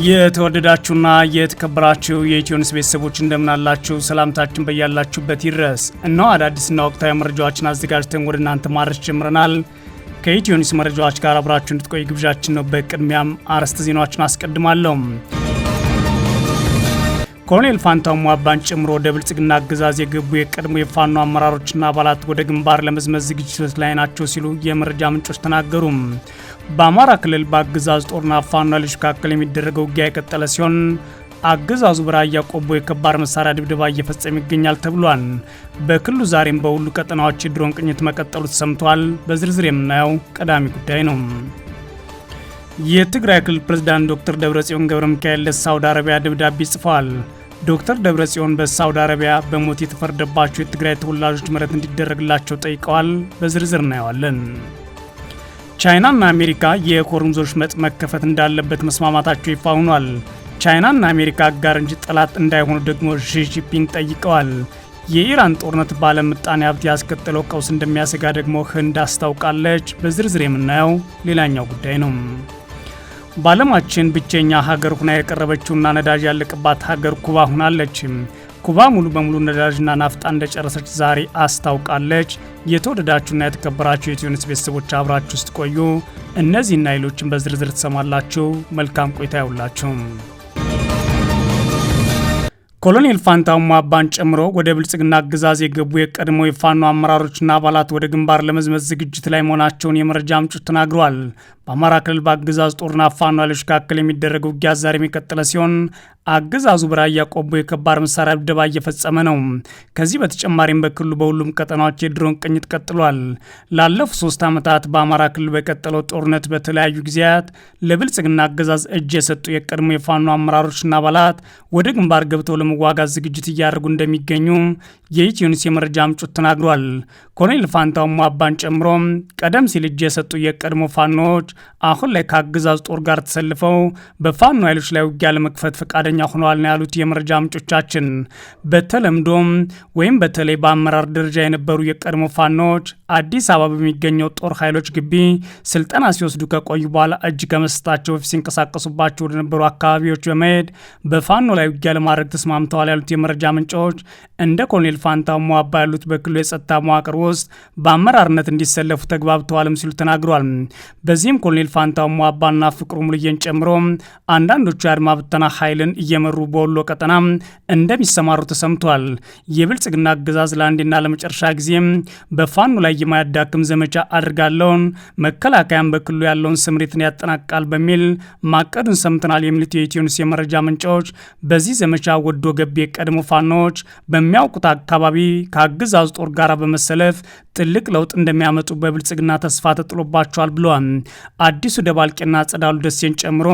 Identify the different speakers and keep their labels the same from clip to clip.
Speaker 1: የተወደዳችሁና የተከበራችሁ የኢትዮኒውስ ቤተሰቦች እንደምናላችሁ ሰላምታችን በያላችሁበት ይድረስ። እነሆ አዳዲስና ወቅታዊ መረጃዎችን አዘጋጅተን ወደ እናንተ ማድረስ ጀምረናል። ከኢትዮኒውስ መረጃዎች ጋር አብራችሁ እንድትቆዩ ግብዣችን ነው። በቅድሚያም አርዕስተ ዜናዎችን አስቀድማለሁ። ኮሎኔል ፋንታው ሟባን ጨምሮ ወደ ብልጽግና አገዛዝ የገቡ የቀድሞ የፋኖ አመራሮችና አባላት ወደ ግንባር ለመዝመት ዝግጅቶች ላይ ናቸው ሲሉ የመረጃ ምንጮች ተናገሩ። በአማራ ክልል በአገዛዝ ጦርና ፋኖ ኃይሎች መካከል የሚደረገው ውጊያ የቀጠለ ሲሆን አገዛዙ በራያ ቆቦ የከባድ መሳሪያ ድብደባ እየፈጸመ ይገኛል ተብሏል። በክልሉ ዛሬም በሁሉ ቀጠናዎች የድሮን ቅኝት መቀጠሉ ተሰምቷል። በዝርዝር የምናየው ቀዳሚ ጉዳይ ነው። የትግራይ ክልል ፕሬዝዳንት ዶክተር ደብረጽዮን ገብረ ሚካኤል ለሳውዲ አረቢያ ደብዳቤ ጽፈዋል። ዶክተር ደብረጽዮን በሳውዲ አረቢያ በሞት የተፈረደባቸው የትግራይ ተወላጆች ምህረት እንዲደረግላቸው ጠይቀዋል። በዝርዝር እናየዋለን። ቻይናና አሜሪካ የሆርሙዝ ወሽመጥ መከፈት እንዳለበት መስማማታቸው ይፋ ሆኗል። ቻይናና አሜሪካ አጋር እንጂ ጠላት እንዳይሆኑ ደግሞ ሺ ጂንፒንግ ጠይቀዋል። የኢራን ጦርነት በዓለም ምጣኔ ሀብት ያስከተለው ቀውስ እንደሚያሰጋ ደግሞ ህንድ አስታውቃለች። በዝርዝር የምናየው ሌላኛው ጉዳይ ነው። በዓለማችን ብቸኛ ሀገር ሁና የቀረበችውና ነዳጅ ያለቅባት ሀገር ኩባ ሆናለች። ኩባ ሙሉ በሙሉ ነዳጅና ናፍጣ እንደጨረሰች ዛሬ አስታውቃለች። የተወደዳችሁና የተከበራችሁ የኢትዮኒውስ ቤተሰቦች አብራችሁ ውስጥ ቆዩ። እነዚህና ሌሎችን በዝርዝር ትሰማላችሁ። መልካም ቆይታ ያውላችሁ። ኮሎኔል ፋንታው ሟባን ጨምሮ ወደ ብልጽግና አገዛዝ የገቡ የቀድሞ የፋኖ አመራሮችና አባላት ወደ ግንባር ለመዝመት ዝግጅት ላይ መሆናቸውን የመረጃ ምንጮች ተናግረዋል። በአማራ ክልል በአገዛዝ ጦርና ፋኖ ኃይሎች መካከል የሚደረገው ውጊያ ዛሬም የቀጠለ ሲሆን አገዛዙ በራያ ቆቦ የከባድ መሳሪያ ድብደባ እየፈጸመ ነው። ከዚህ በተጨማሪም በክልሉ በሁሉም ቀጠናዎች የድሮን ቅኝት ቀጥሏል። ላለፉት 3 ዓመታት በአማራ ክልል በቀጠለው ጦርነት በተለያዩ ጊዜያት ለብልጽግና አገዛዝ እጅ የሰጡ የቀድሞ የፋኖ አመራሮችና አባላት ወደ ግንባር ገብተው ለመዋጋት ዝግጅት እያደረጉ እንደሚገኙ የኢትዮኒውስ የመረጃ ምንጮች ተናግሯል። ኮሎኔል ፋንታው ሟባን ጨምሮ ቀደም ሲል እጅ የሰጡ የቀድሞ ፋኖዎች አሁን ላይ ከአገዛዝ ጦር ጋር ተሰልፈው በፋኖ ኃይሎች ላይ ውጊያ ለመክፈት ፈቃደኛ ሆነዋል ነው ያሉት የመረጃ ምንጮቻችን። በተለምዶም ወይም በተለይ በአመራር ደረጃ የነበሩ የቀድሞ ፋኖዎች አዲስ አበባ በሚገኘው ጦር ኃይሎች ግቢ ስልጠና ሲወስዱ ከቆዩ በኋላ እጅ ከመስጠታቸው በፊት ሲንቀሳቀሱባቸው ወደነበሩ አካባቢዎች በመሄድ በፋኖ ላይ ውጊያ ለማድረግ ተስማምተዋል ያሉት የመረጃ ምንጮች እንደ ኮሎኔል ፋንታው ሟባ ያሉት በክልሉ የጸጥታ መዋቅር ውስጥ በአመራርነት እንዲሰለፉ ተግባብተዋልም ሲሉ ተናግሯል። በዚህም ኮሎኔል ፋንታው ሟባና ፍቅሩ ሙልዬን ጨምሮ አንዳንዶቹ የአድማ ብተና ኃይልን እየመሩ በወሎ ቀጠና እንደሚሰማሩ ተሰምቷል። የብልጽግና አገዛዝ ለአንዴና ለመጨረሻ ጊዜ በፋኖ ላይ የማያዳክም ዘመቻ አድርጋለውን መከላከያን በክልሉ ያለውን ስምሪትን ያጠናቅቃል በሚል ማቀዱን ሰምተናል የሚሉት የኢትዮኒውስ የመረጃ ምንጮች በዚህ ዘመቻ ወዶ ገብ የቀድሞ ፋኖች በሚያውቁት አካባቢ ከአገዛዙ ጦር ጋር በመሰለፍ ትልቅ ለውጥ እንደሚያመጡ በብልጽግና ተስፋ ተጥሎባቸዋል ብለዋል። አዲሱ ደባልቄና ጸዳሉ ደሴን ጨምሮ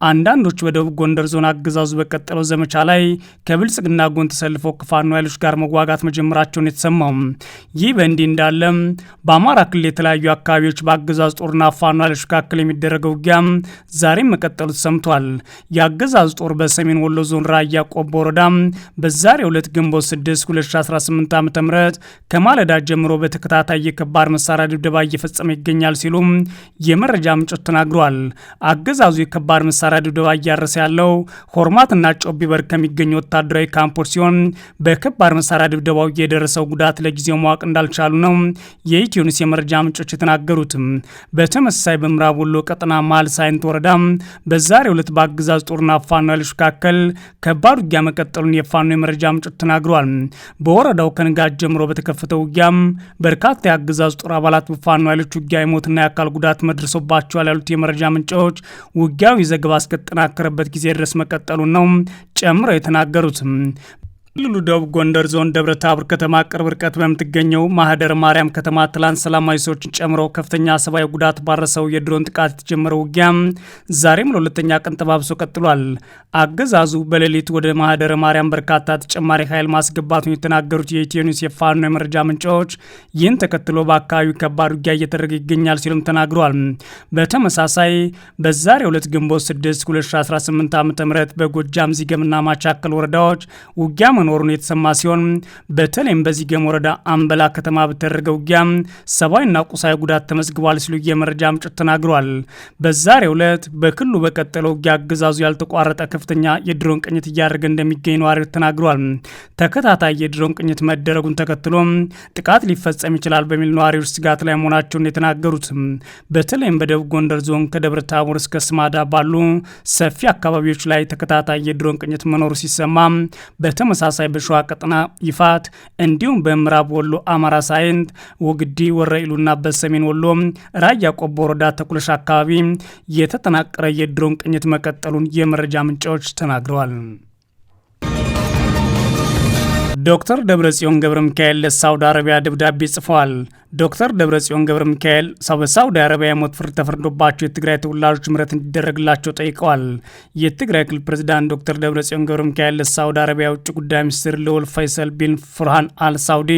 Speaker 1: አንዳንዶች በደቡብ ጎንደር ዞን አገዛዙ በቀጠለው ዘመቻ ላይ ከብልጽግና ጎን ተሰልፈው ከፋኖ ኃይሎች ጋር መዋጋት መጀመራቸውን የተሰማው። ይህ በእንዲህ እንዳለ በአማራ ክልል የተለያዩ አካባቢዎች በአገዛዙ ጦርና ፋኖ ኃይሎች መካከል የሚደረገው ውጊያ ዛሬም መቀጠሉ ተሰምቷል። የአገዛዙ ጦር በሰሜን ወሎ ዞን ራያ ቆቦ ወረዳ በዛሬው ዕለት ግንቦት 6 2018 ዓ.ም ከማለዳ ጀምሮ በተከታታይ የከባድ መሳሪያ ድብደባ እየፈጸመ ይገኛል ሲሉ የመረጃ ምንጮች ተናግረዋል። አገዛዙ የከባድ መሳሪያ ድብደባ እያረሰ ያለው ሆርማትና ጮቢበር ከሚገኙ ወታደራዊ ካምፖች ሲሆን በከባድ መሳሪያ ድብደባው የደረሰው ጉዳት ለጊዜው ማወቅ እንዳልቻሉ ነው የኢትዮኒውስ የመረጃ ምንጮች የተናገሩት። በተመሳሳይ በምዕራብ ወሎ ቀጠና መሃል ሳይንት ወረዳ በዛሬው ዕለት በአገዛዙ ጦርና ፋኖ ኃይሎች መካከል ከባድ ውጊያ መቀጠሉን የፋኖ የመረጃ ምንጮች ተናግረዋል። በወረዳው ከንጋት ጀምሮ በተከፈተው ውጊያም በርካታ የአገዛዙ ጦር አባላት በፋኖ ኃይሎች ውጊያ የሞትና የአካል ጉዳት መድረሶባቸዋል ያሉት የመረጃ ምንጮች ውጊያው ዘገባ እስከተጠናከረበት ጊዜ ድረስ መቀጠሉን ነው ጨምረው የተናገሩት። ክልሉ ደቡብ ጎንደር ዞን ደብረ ታቦር ከተማ ቅርብ ርቀት በምትገኘው ማህደረ ማርያም ከተማ ትላንት ሰላማዊ ሰዎችን ጨምሮ ከፍተኛ ሰብአዊ ጉዳት ባረሰው የድሮን ጥቃት የተጀመረው ውጊያ ዛሬም ለሁለተኛ ቀን ተባብሶ ቀጥሏል። አገዛዙ በሌሊት ወደ ማህደረ ማርያም በርካታ ተጨማሪ ኃይል ማስገባቱን የተናገሩት የኢትዮኒውስ የፋኖ የመረጃ ምንጮች ይህን ተከትሎ በአካባቢው ከባድ ውጊያ እየተደረገ ይገኛል ሲሉም ተናግረዋል። በተመሳሳይ በዛሬው ዕለት ግንቦት 6 2018 ዓ.ም በጎጃም ዚገምና ማቻከል ወረዳዎች ውጊያ መኖሩን የተሰማ ሲሆን በተለይም በዚገም ወረዳ አምበላ ከተማ በተደረገ ውጊያ ሰብአዊና ቁሳዊ ጉዳት ተመዝግቧል ሲሉ የመረጃ ምንጮች ተናግረዋል። በዛሬው ዕለት በክልሉ በቀጠለው ውጊያ አገዛዙ ያልተቋረጠ ከፍተኛ የድሮን ቅኝት እያደረገ እንደሚገኝ ነዋሪዎች ተናግረዋል። ተከታታይ የድሮን ቅኝት መደረጉን ተከትሎ ጥቃት ሊፈጸም ይችላል በሚል ነዋሪዎች ስጋት ላይ መሆናቸውን የተናገሩት በተለይም በደቡብ ጎንደር ዞን ከደብረ ታቦር እስከ ስማዳ ባሉ ሰፊ አካባቢዎች ላይ ተከታታይ የድሮን ቅኝት መኖሩ ሲሰማ በተመሳሳይ በሸዋ ቀጠና ይፋት እንዲሁም በምዕራብ ወሎ አማራ ሳይንት ወግዲ ወረኢሉና በሰሜን ወሎ ራያ ቆቦ ወረዳ ተኩለሽ አካባቢ የተጠናቀረ የድሮን ቅኝት መቀጠሉን የመረጃ ምንጮች ተናግረዋል። ዶክተር ደብረጽዮን ገብረ ሚካኤል ለሳውዲ አረቢያ ደብዳቤ ጽፈዋል። ዶክተር ደብረጽዮን ገብረ ሚካኤል በሳውዲ አረቢያ የሞት ፍርድ ተፈርዶባቸው የትግራይ ተወላጆች ምህረት እንዲደረግላቸው ጠይቀዋል። የትግራይ ክልል ፕሬዝዳንት ዶክተር ደብረጽዮን ገብረ ሚካኤል ለሳውዲ አረቢያ ውጭ ጉዳይ ሚኒስትር ልዑል ፈይሰል ቢን ፉርሃን አል ሳውዲ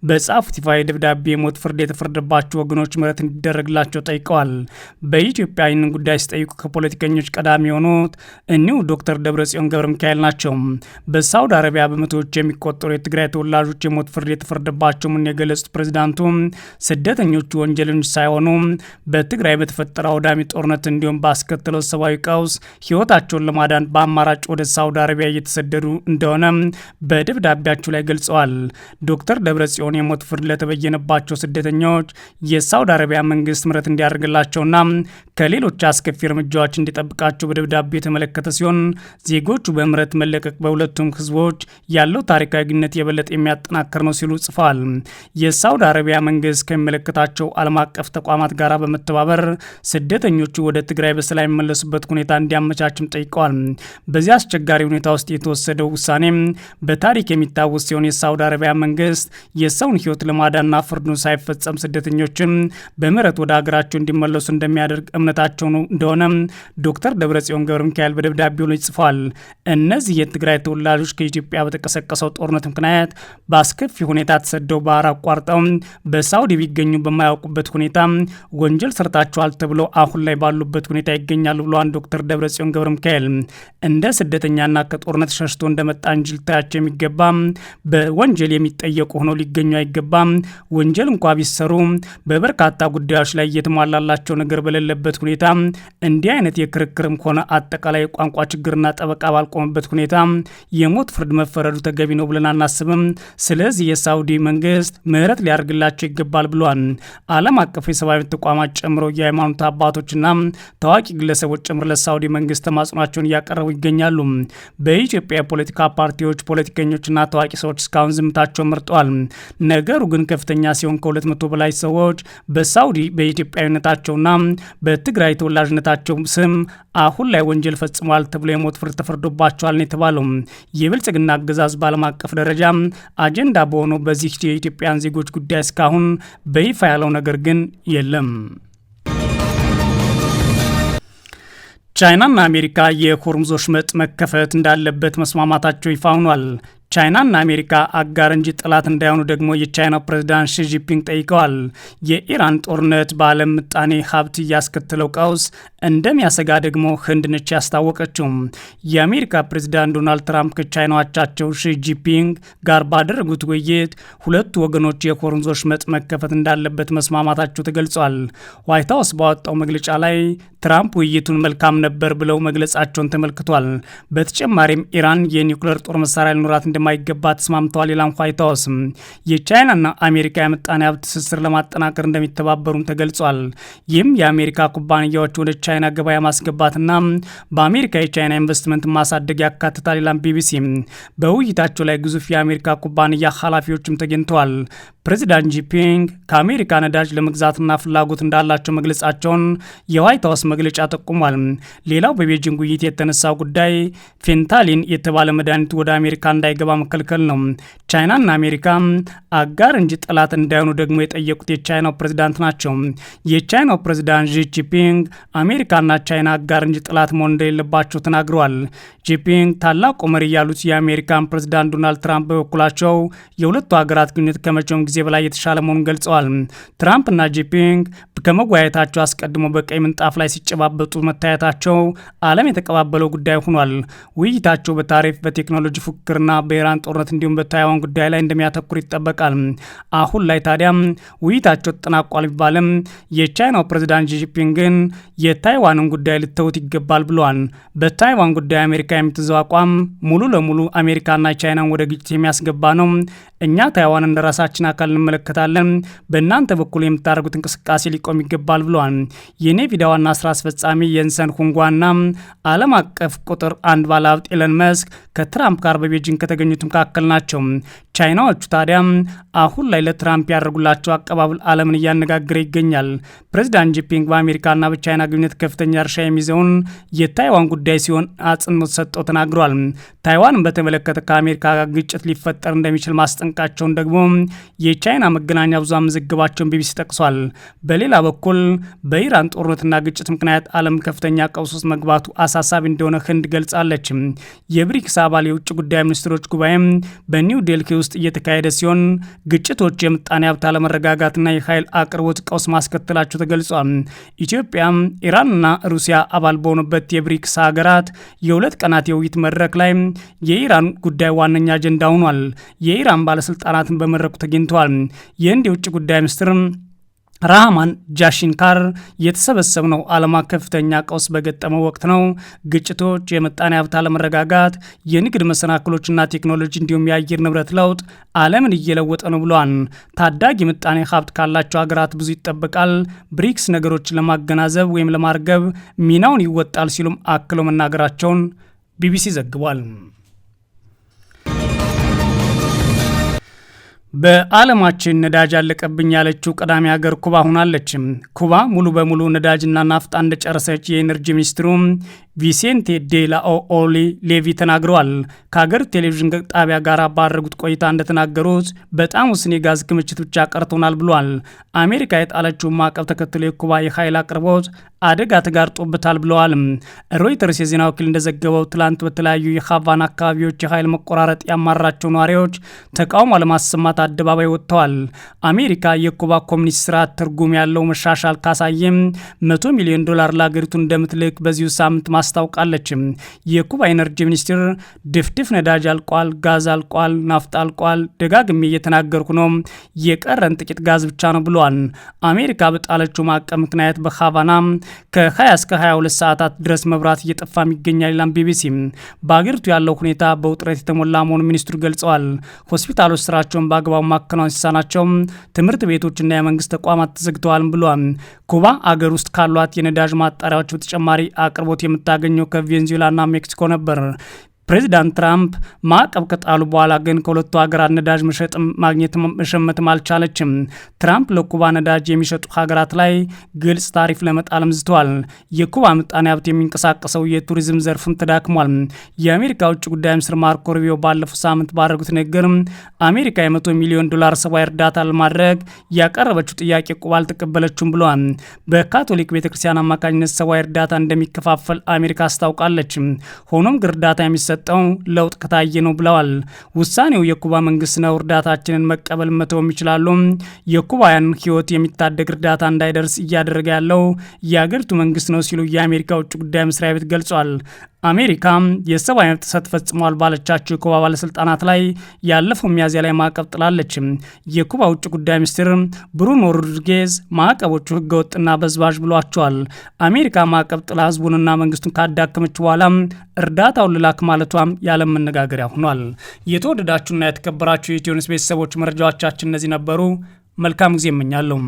Speaker 1: በጻፉት ይፋዊ ደብዳቤ የሞት ፍርድ የተፈረደባቸው ወገኖች ምህረት እንዲደረግላቸው ጠይቀዋል። በኢትዮጵያ ይህንን ጉዳይ ሲጠይቁ ከፖለቲከኞች ቀዳሚ የሆኑት እኒሁ ዶክተር ደብረጽዮን ገብረ ሚካኤል ናቸው። በሳውዲ አረቢያ በመቶዎች የሚቆጠሩ የትግራይ ተወላጆች የሞት ፍርድ የተፈረደባቸው ምን የገለጹት ፕሬዝዳንቱ ስደተኞቹ ወንጀለኞች ሳይሆኑ በትግራይ በተፈጠረው አውዳሚ ጦርነት እንዲሁም ባስከተለው ሰብአዊ ቀውስ ህይወታቸውን ለማዳን በአማራጭ ወደ ሳውዲ አረቢያ እየተሰደዱ እንደሆነ በደብዳቤያቸው ላይ ገልጸዋል። ዶክተር ደብረጽዮን የሞት ፍርድ ለተበየነባቸው ስደተኞች የሳውዲ አረቢያ መንግስት ምህረት እንዲያደርግላቸውና ከሌሎች አስከፊ እርምጃዎች እንዲጠብቃቸው በደብዳቤ የተመለከተ ሲሆን ዜጎቹ በምህረት መለቀቅ በሁለቱም ህዝቦች ያለው ታሪካዊ ግንኙነት የበለጠ የሚያጠናክር ነው ሲሉ ጽፈዋል። የሳውዲ አረቢያ መንግስት ከሚመለከታቸው ዓለም አቀፍ ተቋማት ጋር በመተባበር ስደተኞቹ ወደ ትግራይ በሰላም የሚመለሱበት ሁኔታ እንዲያመቻችም ጠይቀዋል። በዚህ አስቸጋሪ ሁኔታ ውስጥ የተወሰደው ውሳኔ በታሪክ የሚታወስ ሲሆን የሳውዲ አረቢያ መንግስት የሰውን ህይወት ለማዳንና ፍርዱን ሳይፈጸም ስደተኞችን በምህረት ወደ ሀገራቸው እንዲመለሱ እንደሚያደርግ እምነታቸው እንደሆነ ዶክተር ደብረጽዮን ገብረ ሚካኤል በደብዳቤው ላይ ጽፈዋል። እነዚህ የትግራይ ተወላጆች ከኢትዮጵያ በተቀሰቀሰው ጦርነት ምክንያት በአስከፊ ሁኔታ ተሰደው ባህር አቋርጠው በሳውዲ ቢገኙ በማያውቁበት ሁኔታ ወንጀል ሰርታቸዋል ተብለው አሁን ላይ ባሉበት ሁኔታ ይገኛሉ ብለዋል ዶክተር ደብረጽዮን ገብረ ሚካኤል። እንደ ስደተኛና ከጦርነት ሸሽቶ እንደመጣ እንጂ ልታያቸው የሚገባ በወንጀል የሚጠየቁ ሆነው ሊገኙ አይገባም። ወንጀል እንኳ ቢሰሩ በበርካታ ጉዳዮች ላይ እየተሟላላቸው ነገር በሌለበት ሁኔታ እንዲህ አይነት የክርክርም ሆነ አጠቃላይ የቋንቋ ችግርና ጠበቃ ባልቆመበት ሁኔታ የሞት ፍርድ መፈረዱ ተገቢ ነው ብለን አናስብም። ስለዚህ የሳውዲ መንግስት ምህረት ሊያደርግላቸው ይገባል ብሏል። ዓለም አቀፍ የሰብአዊ ተቋማት ጨምሮ የሃይማኖት አባቶችና ታዋቂ ግለሰቦች ጭምር ለሳውዲ መንግስት ተማጽኗቸውን እያቀረቡ ይገኛሉ። በኢትዮጵያ የፖለቲካ ፓርቲዎች፣ ፖለቲከኞችና ታዋቂ ሰዎች እስካሁን ዝምታቸውን መርጠዋል። ነገሩ ግን ከፍተኛ ሲሆን ከ200 በላይ ሰዎች በሳውዲ በኢትዮጵያዊነታቸውና በትግራይ ተወላጅነታቸው ስም አሁን ላይ ወንጀል ፈጽመዋል ተብሎ የሞት ፍርድ ተፈርዶባቸዋል ነው የተባለው። የብልጽግና አገዛዝ በዓለም አቀፍ ደረጃ አጀንዳ በሆነው በዚህ የኢትዮጵያን ዜጎች ጉዳይ እስካሁን በይፋ ያለው ነገር ግን የለም። ቻይናና አሜሪካ የሆርሙዝ ወሽመጥ መከፈት እንዳለበት መስማማታቸው ይፋ ሆኗል። ቻይናና አሜሪካ አጋር እንጂ ጠላት እንዳይሆኑ ደግሞ የቻይናው ፕሬዝዳንት ሺጂፒንግ ጠይቀዋል። የኢራን ጦርነት በዓለም ምጣኔ ሀብት እያስከተለው ቀውስ እንደሚያሰጋ ደግሞ ህንድ ነች ያስታወቀችው። የአሜሪካ ፕሬዝዳንት ዶናልድ ትራምፕ ከቻይናው አቻቸው ሺጂፒንግ ጋር ባደረጉት ውይይት ሁለቱ ወገኖች የሆርሙዝ ወሽመጥ መከፈት እንዳለበት መስማማታቸው ተገልጿል። ዋይት ሀውስ ባወጣው መግለጫ ላይ ትራምፕ ውይይቱን መልካም ነበር ብለው መግለጻቸውን ተመልክቷል። በተጨማሪም ኢራን የኒውክሌር ጦር መሳሪያ ሊኖራት እንደማይገባ ተስማምተዋል። ይላም ዋይት ሀውስ የቻይናና አሜሪካ የምጣኔ ሀብት ትስስር ለማጠናከር እንደሚተባበሩም ተገልጿል። ይህም የአሜሪካ ኩባንያዎች ወደ ቻይና ገበያ ማስገባትና በአሜሪካ የቻይና ኢንቨስትመንት ማሳደግ ያካትታል። ይላም ቢቢሲ። በውይይታቸው ላይ ግዙፍ የአሜሪካ ኩባንያ ኃላፊዎችም ተገኝተዋል። ፕሬዚዳንት ጂፒንግ ከአሜሪካ ነዳጅ ለመግዛትና ፍላጎት እንዳላቸው መግለጻቸውን የዋይት ሀውስ መግለጫ ጠቁሟል። ሌላው በቤጂንግ ውይይት የተነሳው ጉዳይ ፌንታሊን የተባለ መድኃኒት ወደ አሜሪካ እንዳይገባ መከልከል ነው። ቻይናና አሜሪካ አጋር እንጂ ጠላት እንዳይሆኑ ደግሞ የጠየቁት የቻይናው ፕሬዝዳንት ናቸው። የቻይናው ፕሬዝዳንት ዢ ጂንፒንግ አሜሪካና ቻይና አጋር እንጂ ጠላት መሆን እንደሌለባቸው ተናግረዋል። ጂንፒንግ ታላቁ መሪ ያሉት የአሜሪካን ፕሬዝዳንት ዶናልድ ትራምፕ በበኩላቸው የሁለቱ ሀገራት ግንኙነት ከመቼውም ጊዜ በላይ የተሻለ መሆኑን ገልጸዋል። ትራምፕና ጂንፒንግ ከመጓየታቸው አስቀድሞ በቀይ ምንጣፍ ላይ ሲጨባበጡ መታየታቸው ዓለም የተቀባበለው ጉዳይ ሆኗል። ውይይታቸው በታሪፍ በቴክኖሎጂ ፉክክርና በኢራን ጦርነት እንዲሁም በታይዋን ጉዳይ ላይ እንደሚያተኩር ይጠበቃል። አሁን ላይ ታዲያ ውይይታቸው ተጠናቋል ቢባልም የቻይናው ፕሬዝዳንት ጂንፒንግ ግን የታይዋንን ጉዳይ ልተውት ይገባል ብለዋል። በታይዋን ጉዳይ አሜሪካ የምትይዘው አቋም ሙሉ ለሙሉ አሜሪካና ቻይናን ወደ ግጭት የሚያስገባ ነው። እኛ ታይዋን እንደ ራሳችን አካል እንመለከታለን። በእናንተ በኩል የምታደርጉት እንቅስቃሴ ሊቆም ይገባል ብለዋል። የኔቪዳ ዋና ስራ አስፈጻሚ የንሰን ሁንጓና ዓለም አቀፍ ቁጥር 1 ባለሀብት ኤለን መስክ ከትራምፕ ጋር በቤጂንግ ከተገኙት መካከል ናቸው። ቻይናዎቹ ታዲያ አሁን ላይ ለትራምፕ ያደርጉላቸው አቀባበል ዓለምን እያነጋገረ ይገኛል። ፕሬዚዳንት ጂንፒንግ በአሜሪካና በቻይና ግንኙነት ከፍተኛ እርሻ የሚይዘውን የታይዋን ጉዳይ ሲሆን አጽንኦት ሰጥተው ተናግረዋል። ታይዋንን በተመለከተ ከአሜሪካ ጋር ግጭት ሊፈጠር እንደሚችል ማስጠንቃቸውን ደግሞ የቻይና መገናኛ ብዙሃን መዘገባቸውን ቢቢሲ ጠቅሷል። በሌላ በኩል በኢራን ጦርነትና ግጭት ምክንያት ዓለም ከፍተኛ ቀውስ ውስጥ መግባቱ አሳሳቢ እንደሆነ ህንድ ገልጻለች። የብሪክስ አባል የውጭ ጉዳይ ሚኒስትሮች ጉባኤም በኒው ዴልሂ ውስጥ እየተካሄደ ሲሆን ግጭቶች የምጣኔ ሀብት አለመረጋጋትና የኃይል አቅርቦት ቀውስ ማስከተላቸው ተገልጿል። ኢትዮጵያ፣ ኢራንና ሩሲያ አባል በሆኑበት የብሪክስ ሀገራት የሁለት ቀናት የውይይት መድረክ ላይ የኢራን ጉዳይ ዋነኛ አጀንዳ ሆኗል። የኢራን ባለስልጣናትን በመድረኩ ተገኝተዋል። የህንድ የውጭ ጉዳይ ሚኒስትር ራህማን ጃሺንካር የተሰበሰብነው ዓለም ከፍተኛ ቀውስ በገጠመው ወቅት ነው። ግጭቶች፣ የምጣኔ ሀብት አለመረጋጋት፣ የንግድ መሰናክሎችና ቴክኖሎጂ እንዲሁም የአየር ንብረት ለውጥ ዓለምን እየለወጠ ነው ብለዋል። ታዳጊ ምጣኔ ሀብት ካላቸው ሀገራት ብዙ ይጠበቃል። ብሪክስ ነገሮችን ለማገናዘብ ወይም ለማርገብ ሚናውን ይወጣል ሲሉም አክለው መናገራቸውን ቢቢሲ ዘግቧል። በዓለማችን ነዳጅ አለቀብኝ ያለችው ቀዳሚ ሀገር ኩባ ሆናለች። ኩባ ሙሉ በሙሉ ነዳጅና ናፍጣ እንደጨረሰች የኤነርጂ ሚኒስትሩ ቪሴንቴ ዴ ላ ሌቪ ተናግረዋል። ከሀገር ቴሌቪዥን ጣቢያ ጋር ባደረጉት ቆይታ እንደተናገሩት በጣም ውስን የጋዝ ክምችት ብቻ ቀርቶናል ብሏል። አሜሪካ የጣለችውን ማዕቀብ ተከትሎ የኩባ የኃይል አቅርቦት አደጋ ተጋርጦበታል ብለዋል። ሮይተርስ የዜና ወኪል እንደዘገበው ትላንት በተለያዩ የሃቫና አካባቢዎች የኃይል መቆራረጥ ያማራቸው ነዋሪዎች ተቃውሞ ለማሰማት አደባባይ ወጥተዋል። አሜሪካ የኩባ ኮሚኒስት ስርዓት ትርጉም ያለው መሻሻል ካሳየም $100 ሚሊዮን ለሀገሪቱ እንደምትልክ በዚሁ ሳምንት ማስታወቃለች። የኩባ ኢነርጂ ሚኒስትር ድፍድፍ ነዳጅ አልቋል፣ ጋዝ አልቋል፣ ናፍጣ አልቋል፣ ደጋግሜ እየተናገርኩ ነው፣ የቀረን ጥቂት ጋዝ ብቻ ነው ብሏል። አሜሪካ በጣለችው ማዕቀብ ምክንያት በሃቫና ከ20 እስከ 22 ሰዓታት ድረስ መብራት እየጠፋም ይገኛል ይላል ቢቢሲ። በአገሪቱ ያለው ሁኔታ በውጥረት የተሞላ መሆኑን ሚኒስትሩ ገልጸዋል። ሆስፒታሎች ስራቸውን በአግባቡ ማከናወን ሲሳናቸው ትምህርት ቤቶችና የመንግስት ተቋማት ተዘግተዋል ብሏል። ኩባ አገር ውስጥ ካሏት የነዳጅ ማጣሪያዎች በተጨማሪ አቅርቦት የምታገኘው ከቬንዙዌላና ሜክሲኮ ነበር። ፕሬዚዳንት ትራምፕ ማዕቀብ ከጣሉ በኋላ ግን ከሁለቱ ሀገራት ነዳጅ መሸመትም አልቻለችም። ትራምፕ ለኩባ ነዳጅ የሚሸጡ ሀገራት ላይ ግልጽ ታሪፍ ለመጣልም ዝተዋል። የኩባ ምጣኔ ሀብት የሚንቀሳቀሰው የቱሪዝም ዘርፍም ተዳክሟል። የአሜሪካ ውጭ ጉዳይ ሚኒስትር ማርኮ ሩቢዮ ባለፈው ሳምንት ባደረጉት ንግግር አሜሪካ $100 ሚሊዮን ሰብአዊ እርዳታ ለማድረግ ያቀረበችው ጥያቄ ኩባ አልተቀበለችም ብለዋል። በካቶሊክ ቤተክርስቲያን አማካኝነት ሰብአዊ እርዳታ እንደሚከፋፈል አሜሪካ አስታውቃለች። ሆኖም ግን እርዳታ የሚሰ ለውጥ ከታየ ነው ብለዋል። ውሳኔው የኩባ መንግስት ነው፣ እርዳታችንን መቀበል መተውም ይችላሉ። የኩባውያን ህይወት የሚታደግ እርዳታ እንዳይደርስ እያደረገ ያለው የአገሪቱ መንግስት ነው ሲሉ የአሜሪካ ውጭ ጉዳይ መስሪያ ቤት ገልጿል። አሜሪካ የሰብአዊ መብት ጥሰት ፈጽመዋል ባለቻቸው የኩባ ባለስልጣናት ላይ ያለፈው ሚያዝያ ላይ ማዕቀብ ጥላለች። የኩባ ውጭ ጉዳይ ሚኒስትር ብሩኖ ሮድሪጌዝ ማዕቀቦቹ ህገወጥና በዝባዥ ብሏቸዋል። አሜሪካ ማዕቀብ ጥላ ህዝቡንና መንግስቱን ካዳከመች በኋላ እርዳታውን ልላክ ማለቷም ያለም መነጋገሪያ ሆኗል። የተወደዳችሁና የተከበራችሁ የኢትዮ ኒውስ ቤተሰቦች መረጃዎቻችን እነዚህ ነበሩ። መልካም ጊዜ እመኛለሁ።